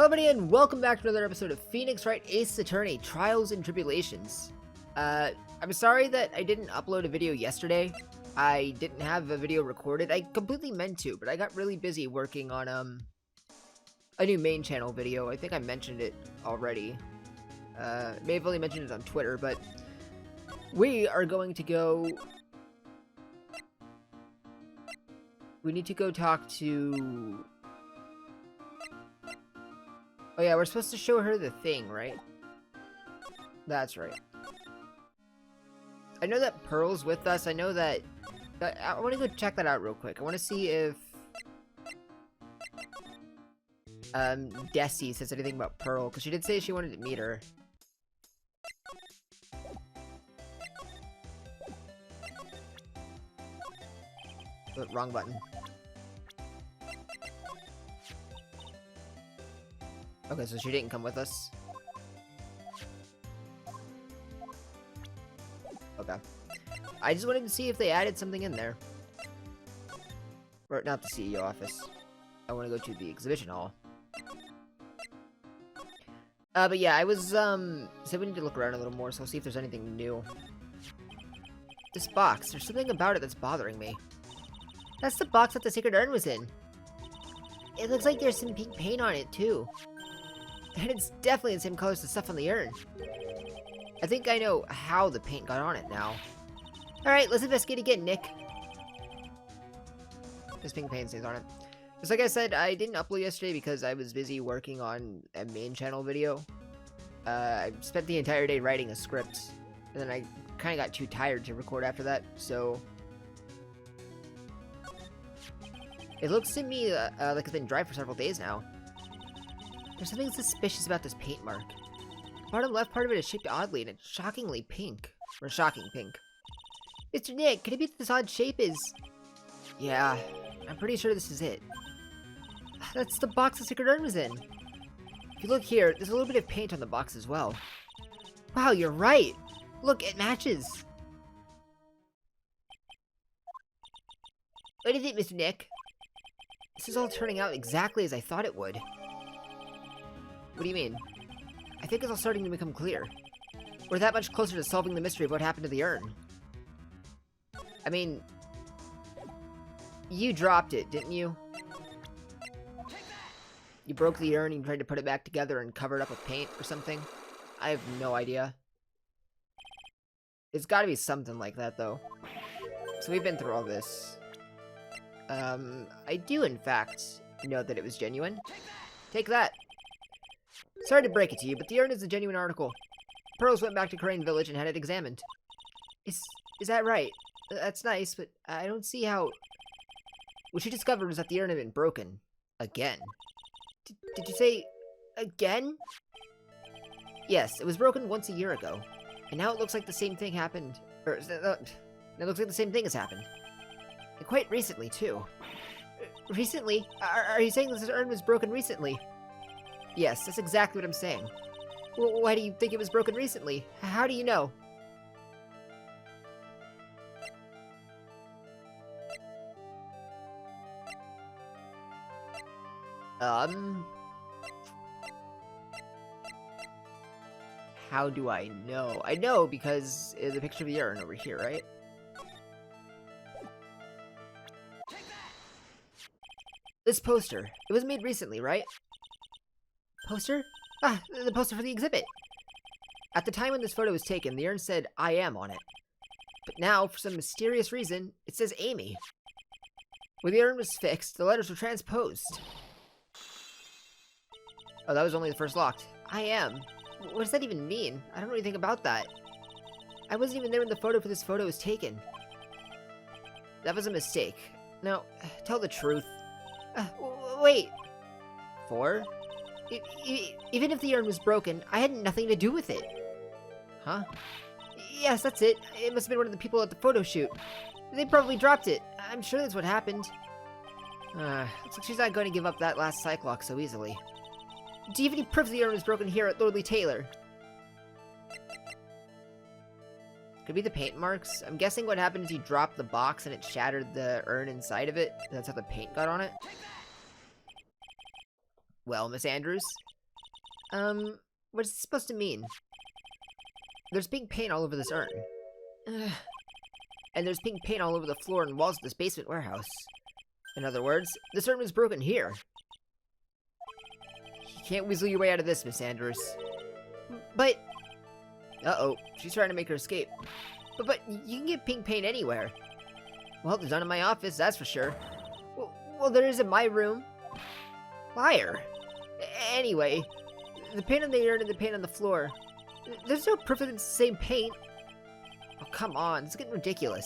everybody, and welcome back to another episode of Phoenix Wright Ace Attorney Trials and Tribulations. I'm sorry that I didn't upload a video yesterday. I didn't have a video recorded. I completely meant to, but I got really busy working on a new main channel video. I think I mentioned it already. May have only mentioned it on Twitter, but we are going to go... We need to go talk to... Oh yeah, we're supposed to show her the thing, right? That's right. I know that Pearl's with us. I know that... I want to go check that out real quick. I want to see if... Desi says anything about Pearl, because she did say she wanted to meet her. Oh, wrong button. Okay, so she didn't come with us. Okay. I just wanted to see if they added something in there. Or, not the CEO office. I want to go to the exhibition hall. But yeah, I was, so we need to look around a little more, so I'll see if there's anything new. This box, there's something about it that's bothering me. That's the box that the secret urn was in. It looks like there's some pink paint on it, too. And it's definitely the same color as the stuff on the urn. I think I know how the paint got on it now. Alright, let's investigate again, Nick. There's pink paint stains on it. Just like I said, I didn't upload yesterday because I was busy working on a main channel video. I spent the entire day writing a script. And then I kind of got too tired to record after that, so... It looks to me like it's been dry for several days now. There's something suspicious about this paint mark. The bottom left part of it is shaped oddly, and it's shockingly pink. Or shocking pink. Mr. Nick, could it be that this odd shape is... Yeah, I'm pretty sure this is it. That's the box the secret urn was in. If you look here, there's a little bit of paint on the box as well. Wow, you're right! Look, it matches! What is it, Mr. Nick? This is all turning out exactly as I thought it would. What do you mean? I think it's all starting to become clear. We're that much closer to solving the mystery of what happened to the urn. I mean... You dropped it, didn't you? You broke the urn and tried to put it back together and cover it up with paint or something? I have no idea. It's gotta be something like that, though. So we've been through all this. I do, in fact, know that it was genuine. Take that! Sorry to break it to you, but the urn is a genuine article. Pearls went back to Crane Village and had it examined. Is that right? That's nice, but I don't see how... What she discovered was that the urn had been broken. Again. Did you say... again? Yes, it was broken once a year ago. And now it looks like the same thing happened... Or, it looks like the same thing has happened. And quite recently, too. Recently? Are you saying this urn was broken recently? Yes, that's exactly what I'm saying. Well, why do you think it was broken recently? How do you know? How do I know? I know because the picture of the urn over here, right? This poster. It was made recently, right? Poster? Ah, the poster for the exhibit. At the time when this photo was taken, the urn said, I am on it. But now, for some mysterious reason, it says Amy. When the urn was fixed, the letters were transposed. Oh, that was only the first locked. I am. What does that even mean? I don't know anything about that. I wasn't even there when the photo for this photo was taken. That was a mistake. Now, tell the truth. Wait. 4? Even if the urn was broken, I had nothing to do with it. Huh? Yes, that's it. It must have been one of the people at the photo shoot. They probably dropped it. I'm sure that's what happened. Looks like she's not going to give up that last psych lock so easily. Do you have any proof the urn was broken here at Lordly Taylor? Could be the paint marks. I'm guessing what happened is he dropped the box and it shattered the urn inside of it. That's how the paint got on it. Well, Miss Andrews, What's it supposed to mean? There's pink paint all over this urn. Ugh. And there's pink paint all over the floor and walls of this basement warehouse. In other words, this urn was broken here. You can't weasel your way out of this, Miss Andrews. But... Uh-oh, she's trying to make her escape. But you can get pink paint anywhere. Well, there's none in my office, that's for sure. Well, there is in my room. Liar. Anyway, the paint on the urn and the paint on the floor. There's no proof that it's the same paint. Oh, come on, it's getting ridiculous.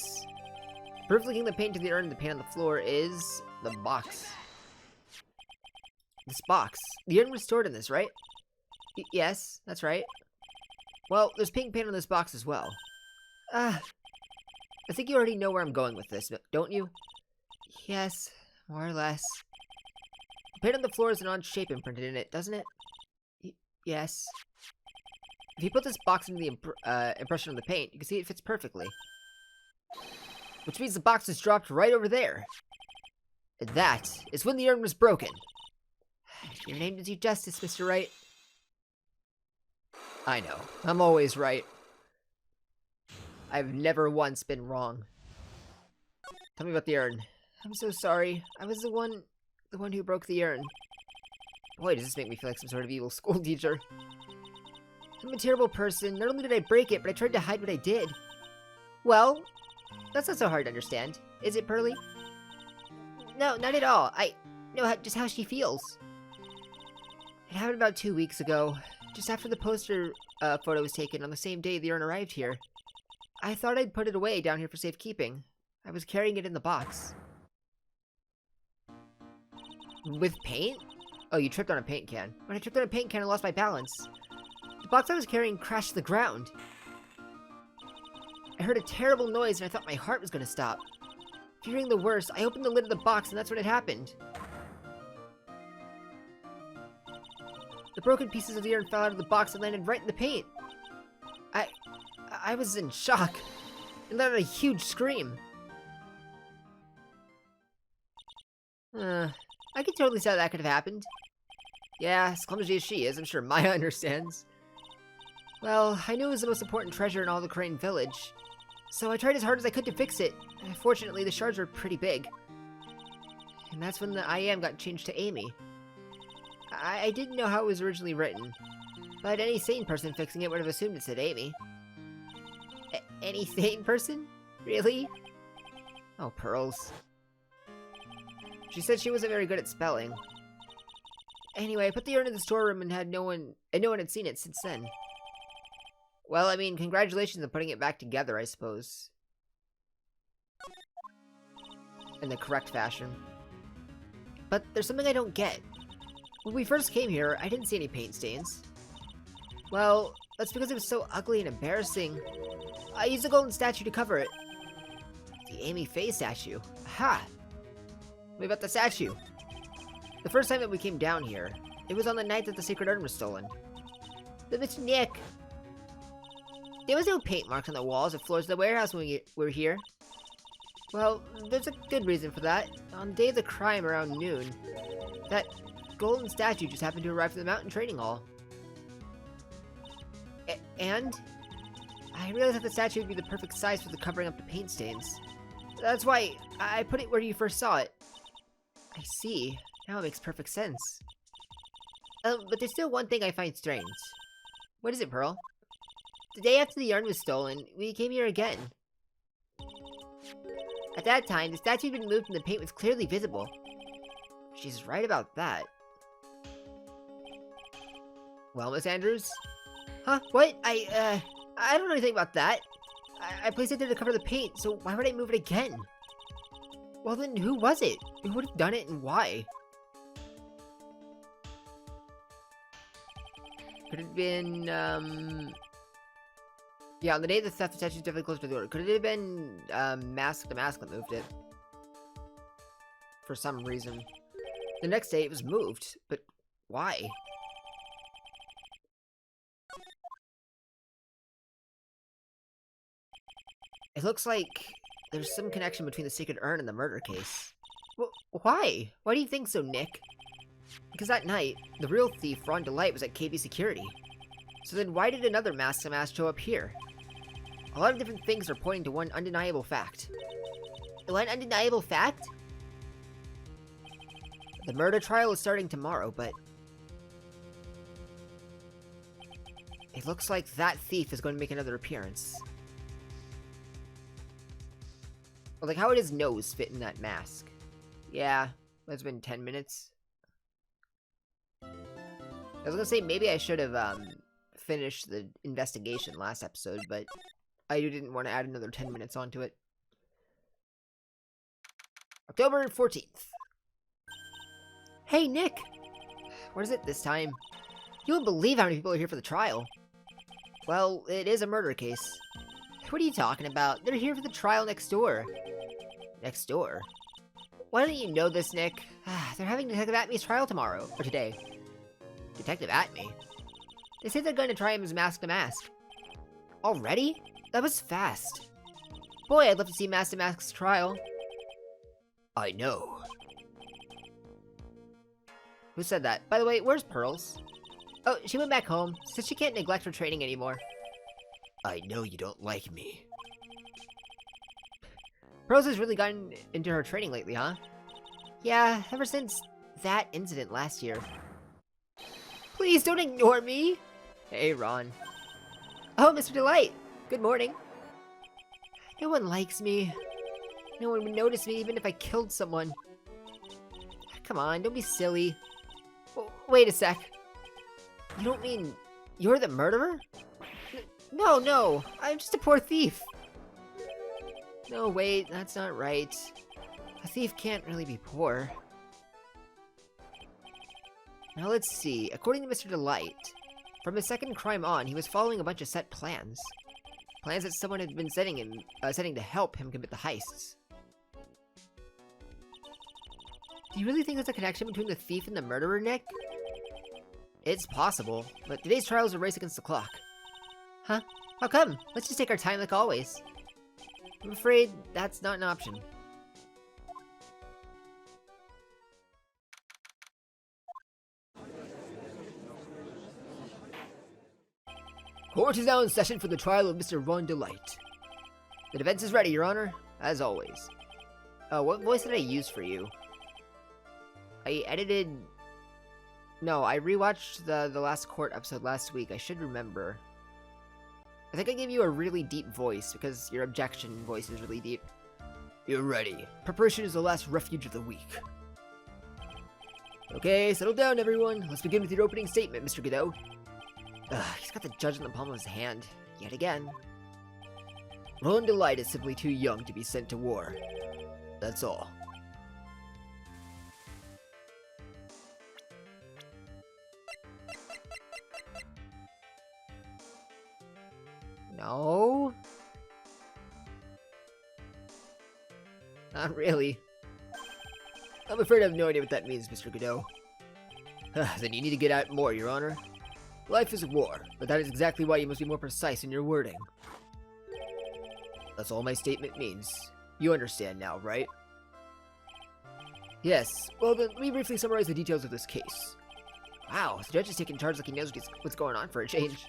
The proof linking the paint to the urn and the paint on the floor is the box. This box. The urn was stored in this, right? Yes, that's right. Well, there's pink paint on this box as well. I think you already know where I'm going with this, don't you? Yes, more or less. The paint on the floor has an odd shape imprinted in it, doesn't it? Yes. If you put this box into the impression of the paint, you can see it fits perfectly. Which means the box is dropped right over there. And that is when the urn was broken. Your name does you justice, Mr. Wright. I know. I'm always right. I've never once been wrong. Tell me about the urn. I'm so sorry. I was the one who broke the urn. Boy, does this make me feel like some sort of evil school teacher. I'm a terrible person. Not only did I break it, but I tried to hide what I did. Well, that's not so hard to understand. Is it, Pearly? No, not at all. I know just how she feels. It happened about 2 weeks ago. Just after the poster photo was taken on the same day the urn arrived here. I thought I'd put it away down here for safekeeping. I was carrying it in the box. With paint? Oh, you tripped on a paint can. When I tripped on a paint can, I lost my balance. The box I was carrying crashed to the ground. I heard a terrible noise and I thought my heart was going to stop. Fearing the worst, I opened the lid of the box and that's when it happened. The broken pieces of the urn fell out of the box and landed right in the paint. I was in shock. It let out a huge scream. I can totally see how that could have happened. Yeah, as clumsy as she is, I'm sure Maya understands. Well, I knew it was the most important treasure in all the Crane Village. So I tried as hard as I could to fix it. Fortunately, the shards were pretty big. And that's when the I am got changed to Amy. I didn't know how it was originally written, but any sane person fixing it would have assumed it said Amy. Any sane person? Really? Oh, Pearls. She said she wasn't very good at spelling. Anyway, I put the urn in the storeroom and no one had seen it since then. Well, I mean, congratulations on putting it back together, I suppose. In the correct fashion. But there's something I don't get. When we first came here, I didn't see any paint stains. Well, that's because it was so ugly and embarrassing. I used a golden statue to cover it. The Amy Faye statue. Ha! Tell me about the statue. The first time that we came down here, it was on the night that the sacred urn was stolen. But Mr. Nick, there was no paint marks on the walls or floors of the warehouse when we were here. Well, there's a good reason for that. On the day of the crime around noon, that golden statue just happened to arrive from the mountain trading hall. And I realized that the statue would be the perfect size for the covering up the paint stains. That's why I put it where you first saw it. I see. Now it makes perfect sense. But there's still one thing I find strange. What is it, Pearl? The day after the urn was stolen, we came here again. At that time, the statue had been moved and the paint was clearly visible. She's right about that. Well, Miss Andrews? Huh? What? I don't know anything about that. I placed it there to cover the paint, so why would I move it again? Well then, who was it? Who would have done it and why? Could it have been, yeah, on the day of the theft, the statue is definitely close to the door. Could it have been, the mask that moved it? For some reason. The next day, it was moved, but why? It looks like there's some connection between the sacred urn and the murder case. Why? Why do you think so, Nick? Because that night, the real thief, Ron Delight, was at KB Security. So then why did another masked mask show up here? A lot of different things are pointing to one undeniable fact. One undeniable fact? The murder trial is starting tomorrow, but... it looks like that thief is going to make another appearance. Like, how would his nose fit in that mask? Yeah, it's been 10 minutes. I was gonna say, maybe I should have, finished the investigation last episode, but I didn't want to add another 10 minutes onto it. October 14th. Hey, Nick! What is it this time? You won't believe how many people are here for the trial. Well, it is a murder case. What are you talking about? They're here for the trial next door. Next door? Why don't you know this, Nick? They're having Detective Atme's trial tomorrow, or today. Detective Atme? They say they're going to try him as Mask to Mask. Already? That was fast. Boy, I'd love to see Mask to Mask's trial. I know. Who said that? By the way, where's Pearls? Oh, she went back home, since she can't neglect her training anymore. I know you don't like me. Pearls has really gotten into her training lately, huh? Yeah, ever since that incident last year. Please don't ignore me! Hey, Ron. Oh, Mr. Delight! Good morning. No one likes me. No one would notice me even if I killed someone. Come on, don't be silly. Wait a sec. You don't mean you're the murderer? No, I'm just a poor thief. No, wait, that's not right. A thief can't really be poor. Now let's see. According to Mr. Delight, from his second crime on, he was following a bunch of set plans. Plans that someone had been setting to help him commit the heists. Do you really think there's a connection between the thief and the murderer, Nick? It's possible, but today's trial is a race against the clock. Huh? How come? Let's just take our time like always. I'm afraid that's not an option. Court is now in session for the trial of Mr. Ron Delight. The defense is ready, Your Honor, as always. What voice did I use for you? I edited... No, I rewatched the last court episode last week. I should remember. I think I gave you a really deep voice, because your objection voice is really deep. You're ready. Preparation is the last refuge of the weak. Okay, settle down, everyone. Let's begin with your opening statement, Mr. Godot. He's got the judge in the palm of his hand, yet again. Ron Delight is simply too young to be sent to war. That's all. No? Not really. I'm afraid I have no idea what that means, Mr. Godot. Then you need to get out more, Your Honor. Life is a war, but that is exactly why you must be more precise in your wording. That's all my statement means. You understand now, right? Yes. Well, then, let me briefly summarize the details of this case. Wow, the judge is taking charge like he knows what's going on for a change.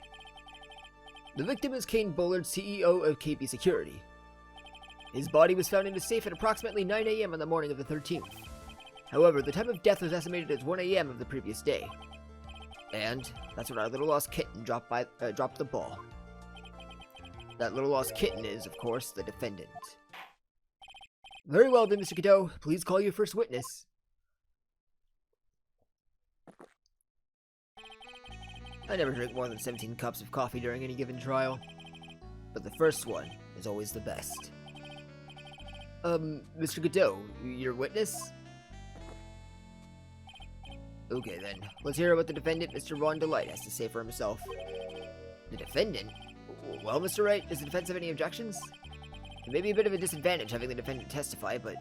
The victim is Kane Bullard, CEO of KB Security. His body was found in his safe at approximately 9 a.m. on the morning of the 13th. However, the time of death was estimated as 1 a.m. of the previous day. And that's when our little lost kitten dropped the ball. That little lost kitten is, of course, the defendant. Very well then, Mr. Godot. Please call your first witness. I never drink more than 17 cups of coffee during any given trial. But the first one is always the best. Mr. Godot, your witness? Okay then, let's hear what the defendant, Mr. Ron Delight, has to say for himself. The defendant? Well, Mr. Wright, does the defense have any objections? It may be a bit of a disadvantage having the defendant testify, but...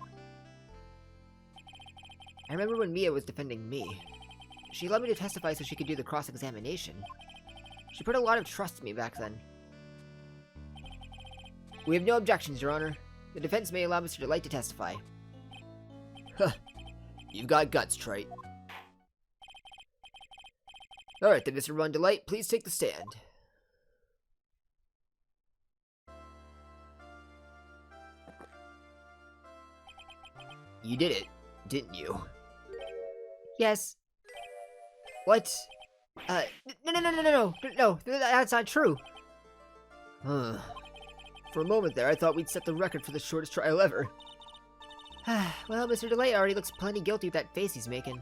I remember when Mia was defending me. She allowed me to testify so she could do the cross-examination. She put a lot of trust in me back then. We have no objections, Your Honor. The defense may allow Mr. Delight to testify. Huh. You've got guts, Trite. Alright then, Mr. Ron Delight, please take the stand. You did it, didn't you? Yes. What? No, that's not true. For a moment there, I thought we'd set the record for the shortest trial ever. Well, Mr. Delay already looks plenty guilty with that face he's making.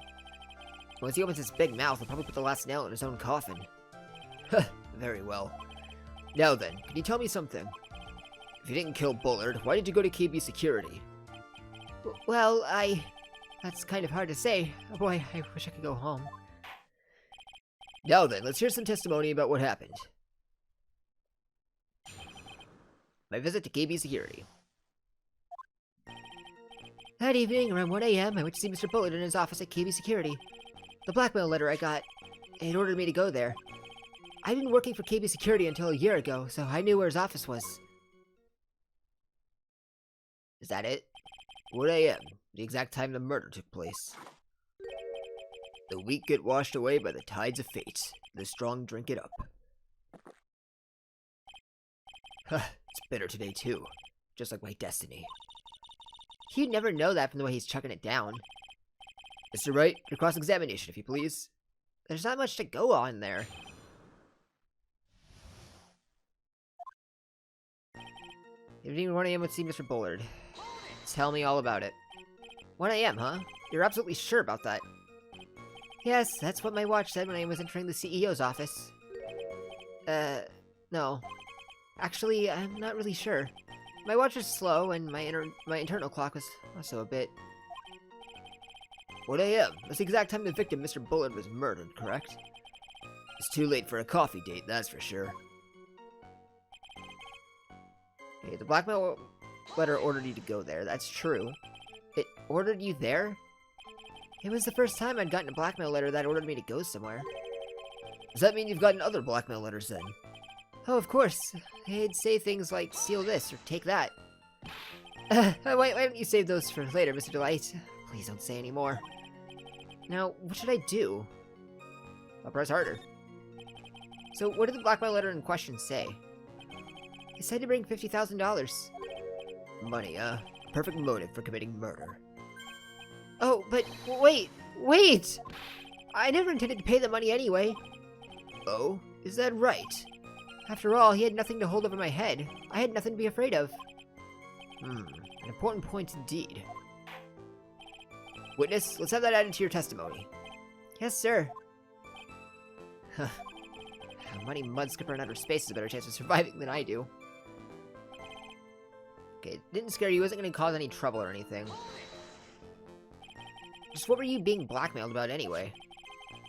Once he opens his big mouth, he'll probably put the last nail in his own coffin. Very well. Now then, can you tell me something? If you didn't kill Bullard, why did you go to KB Security? Well, that's kind of hard to say. Oh boy, I wish I could go home. Now then, let's hear some testimony about what happened. My visit to KB Security. That evening, around 1 a.m., I went to see Mr. Bullard in his office at KB Security. The blackmail letter I got, it ordered me to go there. I'd been working for KB Security until a year ago, so I knew where his office was. Is that it? 1 a.m., the exact time the murder took place. The weak get washed away by the tides of fate. The strong drink it up. It's bitter today, too. Just like my destiny. You'd never know that from the way he's chucking it down. Mr. Wright, your cross-examination, if you please. There's not much to go on there. Evening 1 a.m. would see Mr. Bullard. Tell me all about it. 1 a.m., huh? You're absolutely sure about that? Yes, that's what my watch said when I was entering the CEO's office. No. Actually, I'm not really sure. My watch was slow, and my internal clock was also a bit... 1 a.m. That's the exact time the victim, Mr. Bullard, was murdered, correct? It's too late for a coffee date, that's for sure. Okay, the blackmail letter ordered you to go there, that's true. It ordered you there? It was the first time I'd gotten a blackmail letter that ordered me to go somewhere. Does that mean you've gotten other blackmail letters then? Oh, of course. They'd say things like, steal this, or take that. Why don't you save those for later, Mr. Delight? Please don't say any more. Now, what should I do? I'll press harder. So, what did the blackmail letter in question say? It said to bring $50,000. Money, perfect motive for committing murder. Oh, but wait! I never intended to pay the money anyway. Oh, is that right? After all, he had nothing to hold over my head. I had nothing to be afraid of. An important point indeed. Witness, let's have that added to your testimony. Yes, sir. A money mudskipper in outer space has a better chance of surviving than I do. Okay, it didn't scare you, wasn't going to cause any trouble or anything. Just what were you being blackmailed about anyway?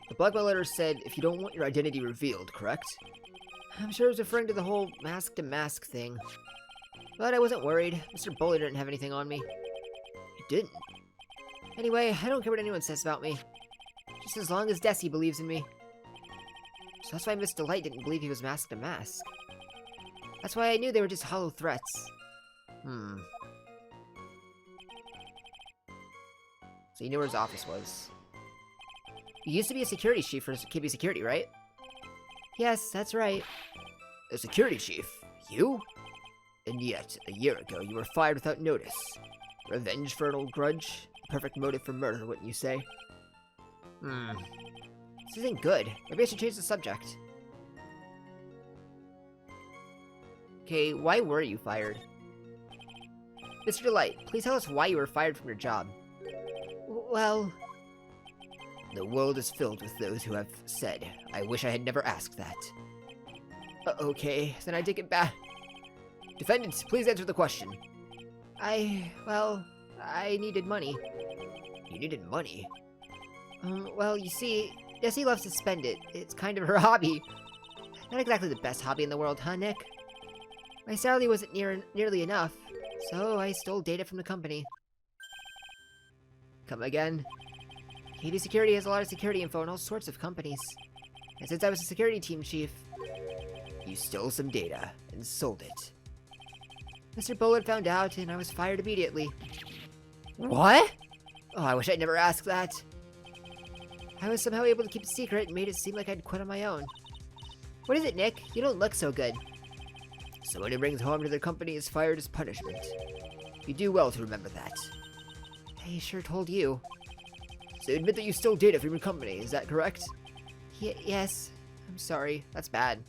The blackmail letter said, if you don't want your identity revealed, correct? I'm sure it was referring to the whole mask-to-mask thing. But I wasn't worried. Mr. Bullard didn't have anything on me. He didn't? Anyway, I don't care what anyone says about me. Just as long as Desi believes in me. So that's why Miss Delight didn't believe he was mask-to-mask. That's why I knew they were just hollow threats. So you knew where his office was. You used to be a security chief for KB Security, right? Yes, that's right. A security chief? You? And yet, a year ago, you were fired without notice. Revenge for an old grudge? Perfect motive for murder, wouldn't you say? This isn't good. Maybe I should change the subject. Okay, why were you fired? Mr. Delight, please tell us why you were fired from your job. Well... The world is filled with those who have said, I wish I had never asked that. Okay, then I take it back. Defendants, please answer the question. Well, I needed money. You needed money? Well, you see, Jessie loves to spend it. It's kind of her hobby. Not exactly the best hobby in the world, huh, Nick? My salary wasn't nearly enough, so I stole data from the company. Come again? KB Security has a lot of security info in all sorts of companies. And since I was a security team chief, you stole some data and sold it. Mr. Bullard found out, and I was fired immediately. What? Oh, I wish I'd never asked that. I was somehow able to keep it secret and made it seem like I'd quit on my own. What is it, Nick? You don't look so good. Someone who brings harm to their company is fired as punishment. You do well to remember that. I sure told you. So admit that you still did it from your company, is that correct? Yes. I'm sorry. That's bad.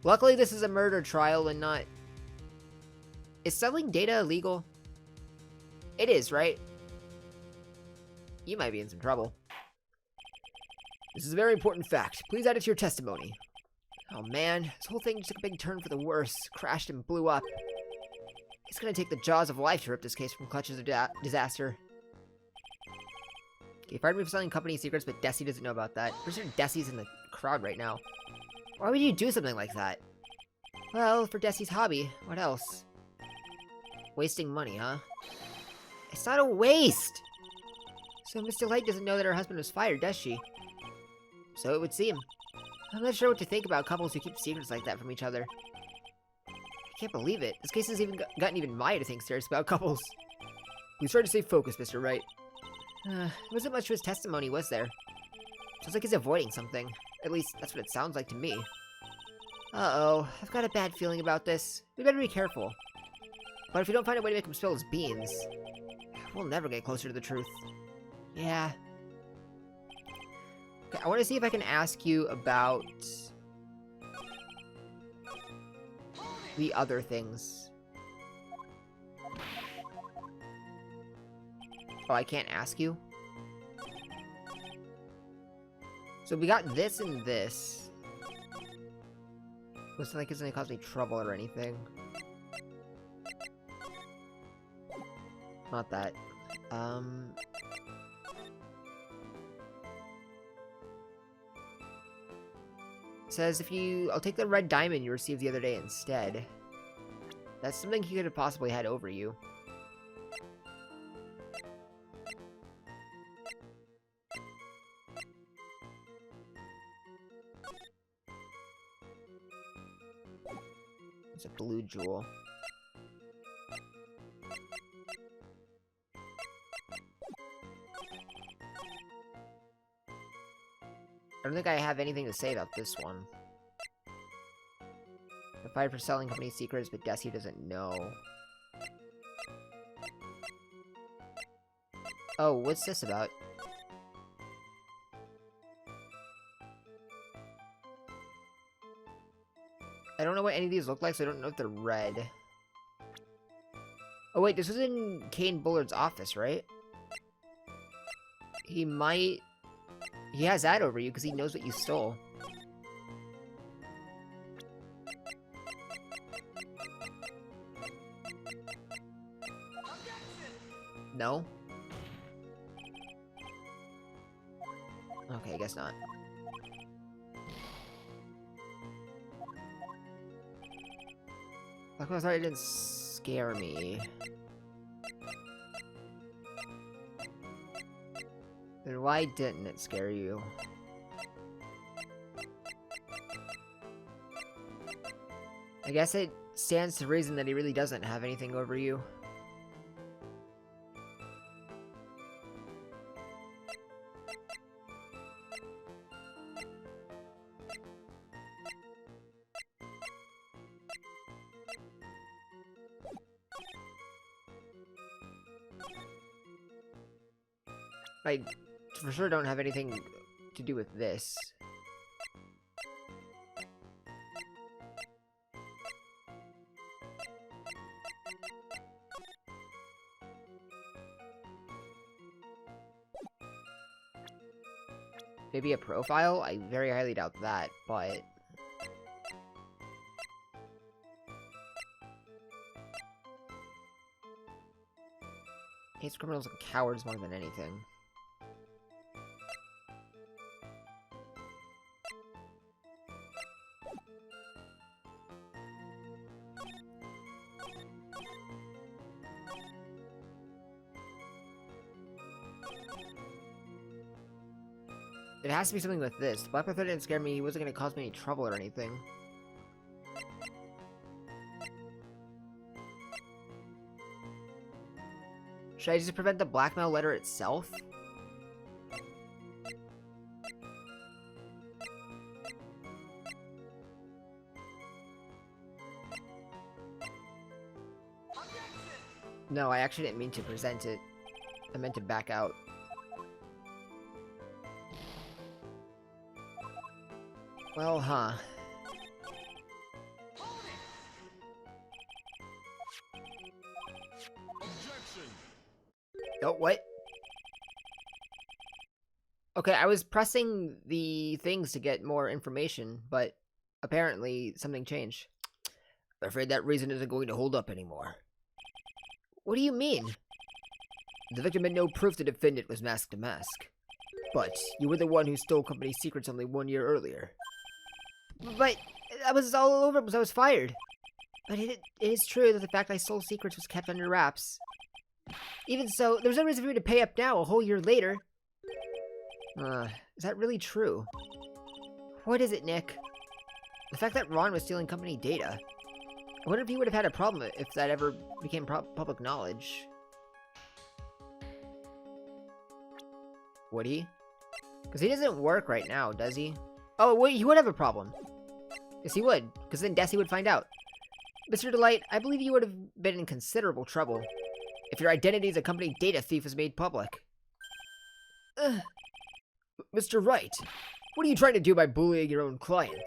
Luckily, this is a murder trial and not... Is selling data illegal? It is, right? You might be in some trouble. This is a very important fact. Please add it to your testimony. Oh man, this whole thing took a big turn for the worse. Crashed and blew up. It's gonna take the jaws of life to rip this case from clutches of disaster. Okay, fired me for selling company secrets, but Desi doesn't know about that. Pretty sure Desi's in the crowd right now. Why would you do something like that? Well, for Desi's hobby. What else? Wasting money, huh? It's not a waste! So Mr. Light doesn't know that her husband was fired, does she? So it would seem. I'm not sure what to think about couples who keep secrets like that from each other. I can't believe it. This case has even gotten even Maya to think serious about couples. Please try to stay focused, Mr. Wright. There wasn't much to his testimony, was there? Sounds like he's avoiding something. At least, that's what it sounds like to me. Uh-oh. I've got a bad feeling about this. We better be careful. But if we don't find a way to make him spill his beans, we'll never get closer to the truth. Yeah. Okay, I want to see if I can ask you about the other things. Oh, I can't ask you? So we got this and this. Looks like it's gonna cause me trouble or anything. Not that. Says if I'll take the red diamond you received the other day instead. That's something he could have possibly had over you. It's a blue jewel. I don't think I have anything to say about this one. I'm fired for selling company secrets, but Desi doesn't know. Oh, what's this about? I don't know what any of these look like, so I don't know if they're red. Oh wait, this was in Kane Bullard's office, right? He might... He has that over you because he knows what you stole. No? Okay, I guess not. Black Sorry, it didn't scare me. Then why didn't it scare you? I guess it stands to reason that he really doesn't have anything over you. I for sure don't have anything to do with this. Maybe a profile? I very highly doubt that, but... Hates criminals and cowards more than anything. It has to be something with this. The Black Panther didn't scare me. He wasn't going to cause me any trouble or anything. Should I just prevent the blackmail letter itself? No, I actually didn't mean to present it. I meant to back out. Well, huh. Objection. Oh, what? Okay, I was pressing the things to get more information, but apparently something changed. I'm afraid that reason isn't going to hold up anymore. What do you mean? The victim had no proof the defendant was mask to mask. But you were the one who stole company secrets only 1 year earlier. But that was all over because I was fired. But it is true that the fact I stole secrets was kept under wraps. Even so, there's no reason for me to pay up now, a whole year later. Is that really true? What is it, Nick? The fact that Ron was stealing company data. I wonder if he would have had a problem if that ever became public knowledge. Would he? Because he doesn't work right now, does he? Oh, wait, he would have a problem. Yes, he would, because then Desi would find out. Mr. Delight, I believe you would have been in considerable trouble if your identity as a company data thief was made public. Mr. Wright, what are you trying to do by bullying your own client?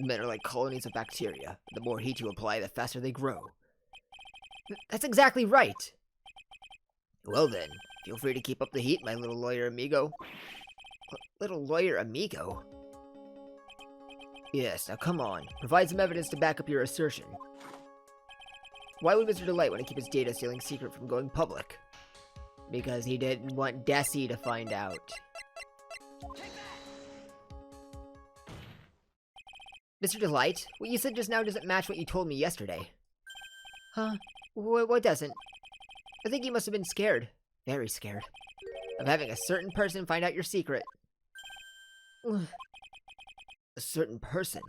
Men are like colonies of bacteria. The more heat you apply, the faster they grow. That's exactly right. Well then, feel free to keep up the heat, my little lawyer amigo. Little lawyer amigo? Yes, now come on. Provide some evidence to back up your assertion. Why would Mr. Delight want to keep his data stealing secret from going public? Because he didn't want Desi to find out. Mr. Delight, what you said just now doesn't match what you told me yesterday. Huh? What doesn't? I think you must have been scared. Very scared. Of having a certain person find out your secret. A certain person?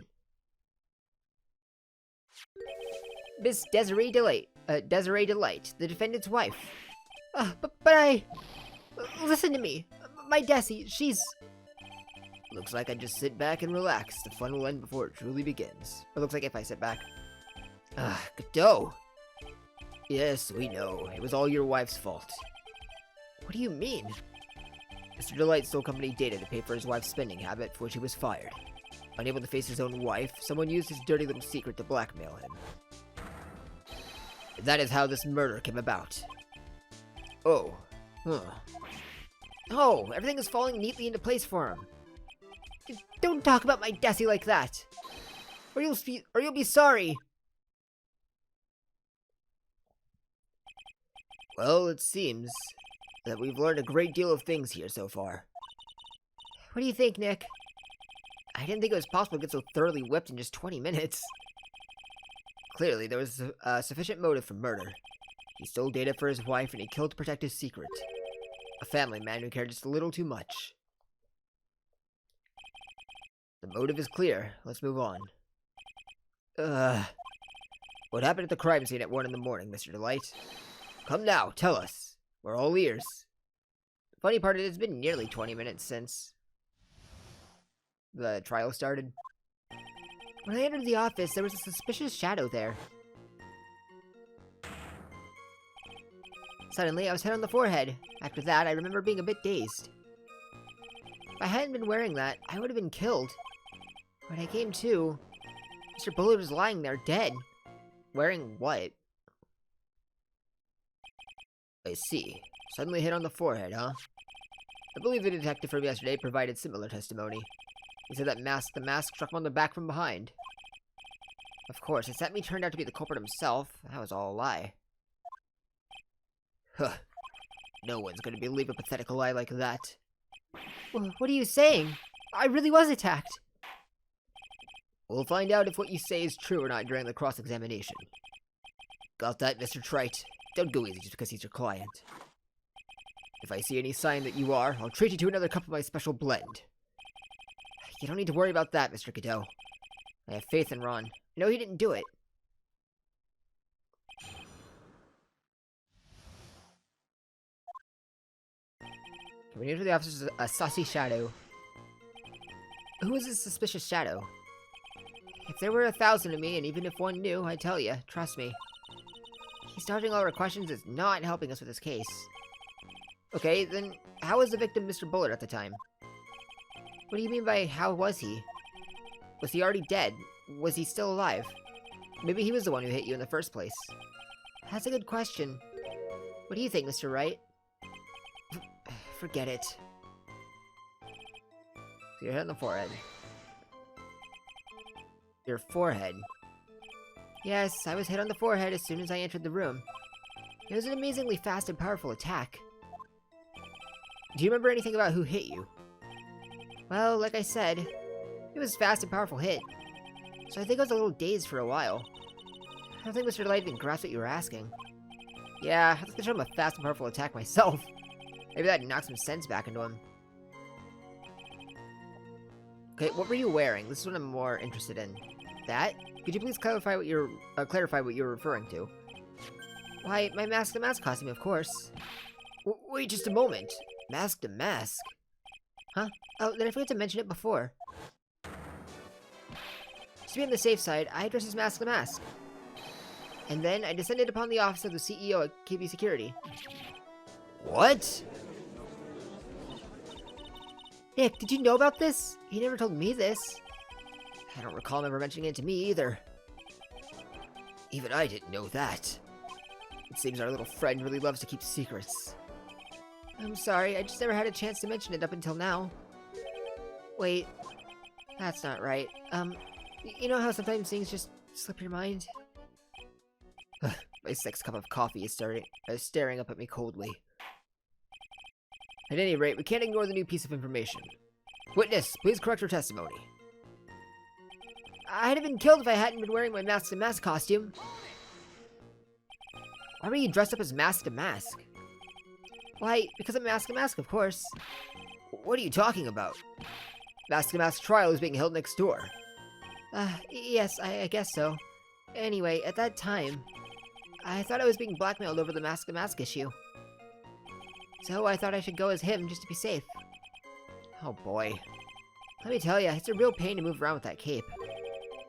Miss Desiree Delight, the defendant's wife. But I... Listen to me. My Desi, she's... Looks like I just sit back and relax. The fun will end before it truly begins. It looks like if I sit back. Godot. Yes, we know. It was all your wife's fault. What do you mean? Mr. Delight stole company data to pay for his wife's spending habit, for which he was fired. Unable to face his own wife, someone used his dirty little secret to blackmail him. That is how this murder came about. Oh. Oh, everything is falling neatly into place for him. Don't talk about my Desi like that, or you'll be sorry. Well, it seems that we've learned a great deal of things here so far. What do you think, Nick? I didn't think it was possible to get so thoroughly whipped in just 20 minutes. Clearly, there was sufficient motive for murder. He stole data for his wife and he killed to protect his secret. A family man who cared just a little too much. The motive is clear. Let's move on. What happened at the crime scene at 1 in the morning, Mr. Delight? Come now, tell us. We're all ears. The funny part is it's been nearly 20 minutes since the trial started. When I entered the office, there was a suspicious shadow there. Suddenly, I was hit on the forehead. After that, I remember being a bit dazed. If I hadn't been wearing that, I would have been killed. When I came to, Mr. Bullard was lying there, dead. Wearing what? I see. Suddenly hit on the forehead, huh? I believe the detective from yesterday provided similar testimony. He said that the mask struck him on the back from behind. Of course, it's that me turned out to be the culprit himself. That was all a lie. Huh. No one's gonna believe a pathetic lie like that. Well, what are you saying? I really was attacked. We'll find out if what you say is true or not during the cross-examination. Got that, Mr. Trite? Don't go easy just because he's your client. If I see any sign that you are, I'll treat you to another cup of my special blend. You don't need to worry about that, Mr. Godot. I have faith in Ron. I know he didn't do it. Coming into the office is a saucy shadow. Who is this suspicious shadow? If there were 1,000 of me, and even if one knew, I tell you, trust me. He's dodging all our questions is not helping us with this case. Okay, then how was the victim Mr. Bullard at the time? What do you mean by how was he? Was he already dead? Was he still alive? Maybe he was the one who hit you in the first place. That's a good question. What do you think, Mr. Wright? Forget it. So your head on the forehead. Your forehead. Yes, I was hit on the forehead as soon as I entered the room. It was an amazingly fast and powerful attack. Do you remember anything about who hit you? Well, like I said, it was a fast and powerful hit. So I think I was a little dazed for a while. I don't think Mr. Light even grasped what you were asking. Yeah, I was gonna show him a fast and powerful attack myself. Maybe that knocked some sense back into him. Okay, what were you wearing? This is what I'm more interested in. That? Could you please clarify what you're referring to? Why, my Mask to Mask costume, of course. Wait just a moment. Mask to Mask? Huh? Oh, did I forget to mention it before? To be on the safe side, I dressed as Mask to Mask. And then I descended upon the office of the CEO at KB Security. What? Nick, did you know about this? He never told me this. I don't recall him ever mentioning it to me either. Even I didn't know that. It seems our little friend really loves to keep secrets. I'm sorry, I just never had a chance to mention it up until now. Wait, that's not right. You know how sometimes things just slip your mind? My sixth cup of coffee is staring up at me coldly. At any rate, we can't ignore the new piece of information. Witness, please correct your testimony. I'd have been killed if I hadn't been wearing my Mask to Mask costume. Why were you dressed up as Mask to Mask? Why, because I'm Mask to Mask, of course. What are you talking about? Mask to Mask trial is being held next door. Yes, I guess so. Anyway, at that time, I thought I was being blackmailed over the Mask to Mask issue. So I thought I should go as him just to be safe. Oh boy. Let me tell you, it's a real pain to move around with that cape.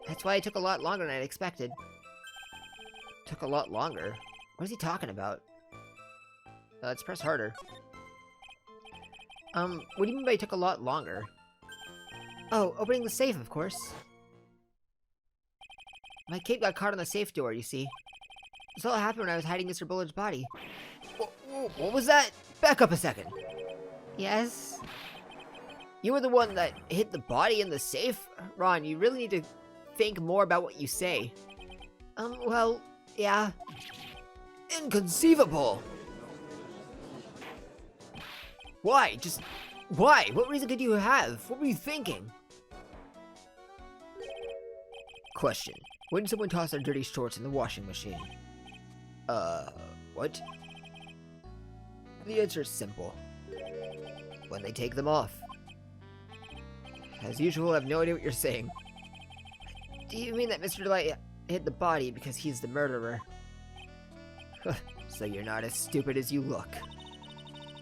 That's why it took a lot longer than I'd expected. Took a lot longer? What is he talking about? Let's press harder. What do you mean by it took a lot longer? Oh, opening the safe, of course. My cape got caught on the safe door, you see. This all happened when I was hiding Mr. Bullard's body. What was that? Back up a second. Yes? You were the one that hit the body in the safe? Ron, you really need to think more about what you say. Well, yeah. Inconceivable! Why? Just, why? What reason could you have? What were you thinking? Question. When did someone toss their dirty shorts in the washing machine? What? The answer is simple. When they take them off. As usual, I have no idea what you're saying. Do you mean that Mr. Delight hit the body because he's the murderer? So you're not as stupid as you look.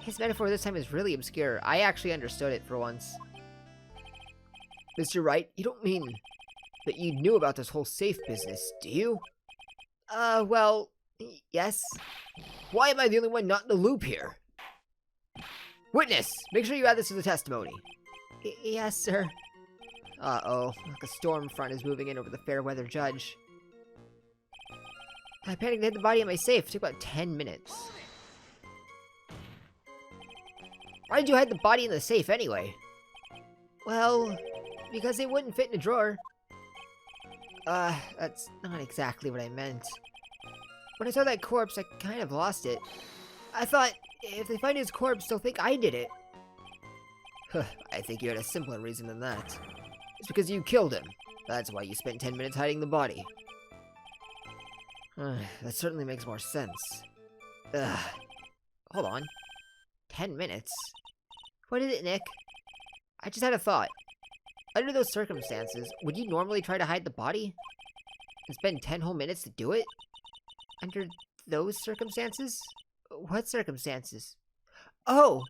His metaphor this time is really obscure. I actually understood it for once. Mr. Wright, you don't mean that you knew about this whole safe business, do you? Well, yes. Why am I the only one not in the loop here? Witness, make sure you add this to the testimony. Yes, sir. Uh-oh, like a storm front is moving in over the fair weather judge. I panicked and hid the body in my safe. It took about 10 minutes. Why did you hide the body in the safe anyway? Well, because it wouldn't fit in a drawer. That's not exactly what I meant. When I saw that corpse, I kind of lost it. I thought, if they find his corpse, they'll think I did it. I think you had a simpler reason than that. It's because you killed him. That's why you spent 10 minutes hiding the body. That certainly makes more sense. Hold on. 10 minutes? What is it, Nick? I just had a thought. Under those circumstances, would you normally try to hide the body? And spend 10 whole minutes to do it? Under those circumstances? What circumstances? Oh!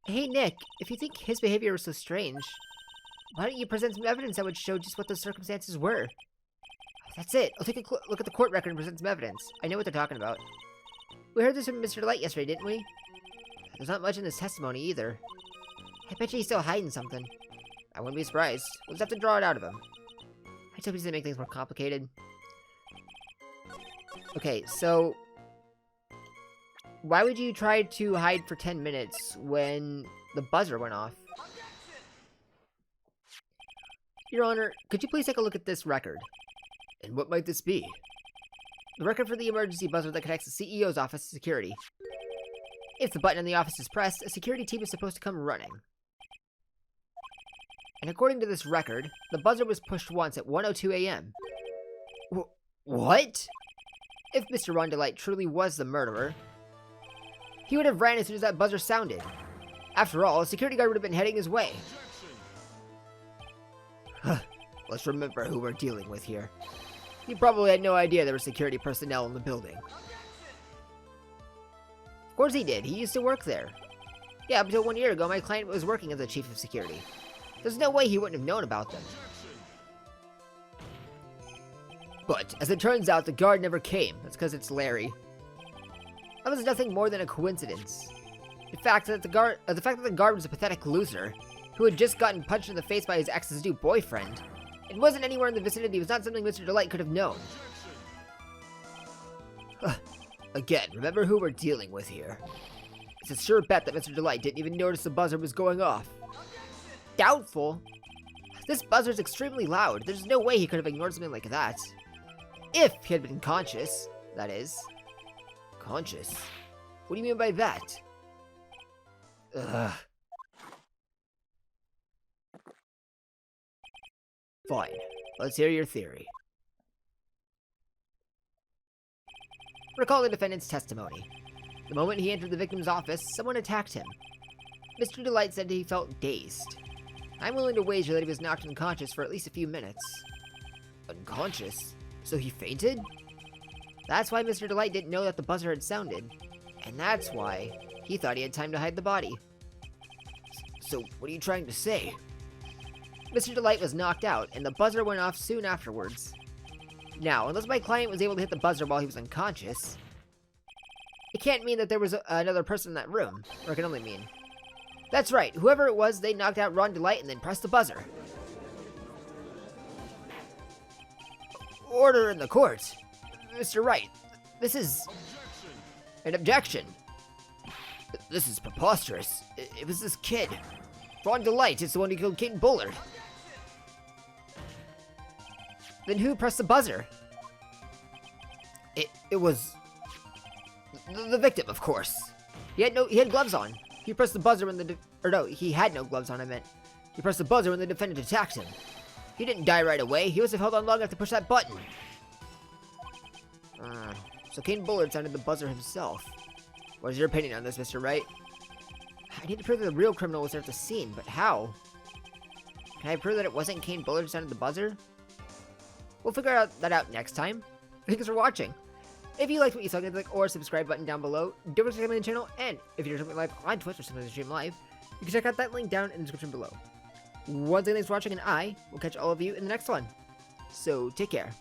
Hey, Nick, if you think his behavior was so strange, why don't you present some evidence that would show just what those circumstances were? That's it. I'll take a look at the court record and present some evidence. I know what they're talking about. We heard this from Mr. Light yesterday, didn't we? There's not much in this testimony either. I bet you he's still hiding something. I wouldn't be surprised. We'll just have to draw it out of him. I just hope he's gonna make things more complicated. Okay, so... why would you try to hide for 10 minutes when the buzzer went off? Your Honor, could you please take a look at this record? And what might this be? The record for the emergency buzzer that connects the CEO's office to security. If the button in the office is pressed, a security team is supposed to come running. And according to this record, the buzzer was pushed once at 1:02 a.m. What? If Mr. Rondelite truly was the murderer, he would have ran as soon as that buzzer sounded. After all, a security guard would have been heading his way. Let's remember who we're dealing with here. He probably had no idea there were security personnel in the building. Of course he did. He used to work there. Yeah, up until 1 year ago, my client was working as the chief of security. There's no way he wouldn't have known about them. But, as it turns out, the guard never came. That's because it's Larry. That was nothing more than a coincidence. The fact that the guard was a pathetic loser, who had just gotten punched in the face by his ex's new boyfriend. It wasn't anywhere in the vicinity. It was not something Mr. Delight could have known. Again, remember who we're dealing with here. It's a sure bet that Mr. Delight didn't even notice the buzzer was going off. Doubtful? This buzzer's extremely loud. There's no way he could have ignored something like that. If he had been conscious, that is. Conscious? What do you mean by that? Ugh. Fine. Let's hear your theory. Recall the defendant's testimony. The moment he entered the victim's office, someone attacked him. Mr. Delight said he felt dazed. I'm willing to wager that he was knocked unconscious for at least a few minutes. Unconscious? So he fainted? That's why Mr. Delight didn't know that the buzzer had sounded. And that's why he thought he had time to hide the body. So what are you trying to say? Mr. Delight was knocked out, and the buzzer went off soon afterwards. Now, unless my client was able to hit the buzzer while he was unconscious, it can't mean that there was another person in that room, or it can only mean. That's right, whoever it was, they knocked out Ron Delight and then pressed the buzzer. Order in the court. Mr. Wright, this is... an objection. This is preposterous. It was this kid. Ron Delight is the one who killed Kate Bullard. Then who pressed the buzzer? It was... the victim, of course. He had gloves on. He pressed the buzzer when he had no gloves on, I meant. He pressed the buzzer when the defendant attacked him. He didn't die right away. He must have held on long enough to push that button. So Kane Bullard sounded the buzzer himself. What is your opinion on this, Mr. Wright? I need to prove that the real criminal was there at the scene, but how? Can I prove that it wasn't Kane Bullard who sounded the buzzer? We'll figure that out next time. Thanks for watching. If you liked what you saw, click or subscribe button down below. Don't forget to subscribe to the channel, and if you're something live on Twitch or something to stream live, you can check out that link down in the description below. Once again, thanks for watching, and I will catch all of you in the next one. So, take care.